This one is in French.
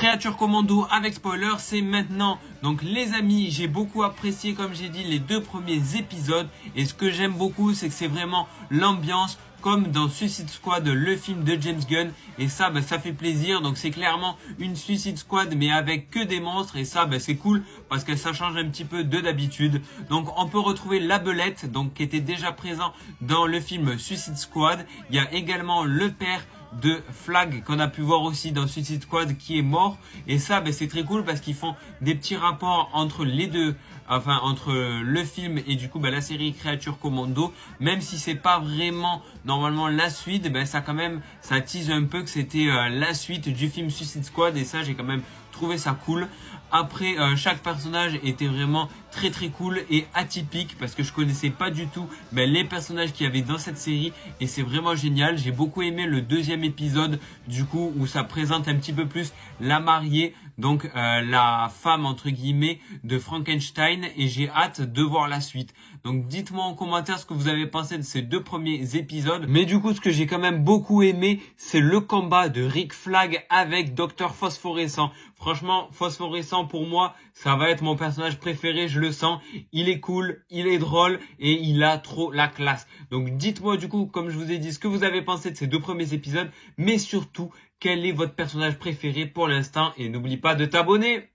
Créature Commando avec spoiler, c'est maintenant. Donc les amis, j'ai beaucoup apprécié, comme j'ai dit, les 2 premiers épisodes. Et ce que j'aime beaucoup, c'est que c'est vraiment l'ambiance, comme dans Suicide Squad, le film de James Gunn. Et ça, ça fait plaisir. Donc c'est clairement une Suicide Squad, mais avec que des monstres. Et ça, c'est cool, parce que ça change un petit peu de d'habitude. Donc on peut retrouver la Belette, donc qui était déjà présent dans le film Suicide Squad. Il y a également le père de Flag qu'on a pu voir aussi dans Suicide Squad qui est mort, et ça c'est très cool parce qu'ils font des petits rapports entre les deux, enfin entre le film et du coup la série Créature Commando, même si c'est pas vraiment normalement la suite, ça quand même ça tease un peu que c'était la suite du film Suicide Squad, et ça j'ai quand même trouvé ça cool. Après, chaque personnage était vraiment très très cool et atypique parce que je connaissais pas du tout les personnages qu'il y avait dans cette série, et c'est vraiment génial. J'ai beaucoup aimé le 2e épisode du coup où ça présente un petit peu plus la mariée, donc la femme entre guillemets de Frankenstein, et j'ai hâte de voir la suite. Donc dites-moi en commentaire ce que vous avez pensé de ces 2 premiers épisodes. Mais du coup, ce que j'ai quand même beaucoup aimé, c'est le combat de Rick Flag avec Dr Phosphorescent. Franchement, Phosphorescent pour moi, ça va être mon personnage préféré, je le sens. Il est cool, il est drôle et il a trop la classe. Donc dites-moi du coup, comme je vous ai dit, ce que vous avez pensé de ces 2 premiers épisodes, mais surtout, quel est votre personnage préféré pour l'instant, et n'oublie pas de t'abonner.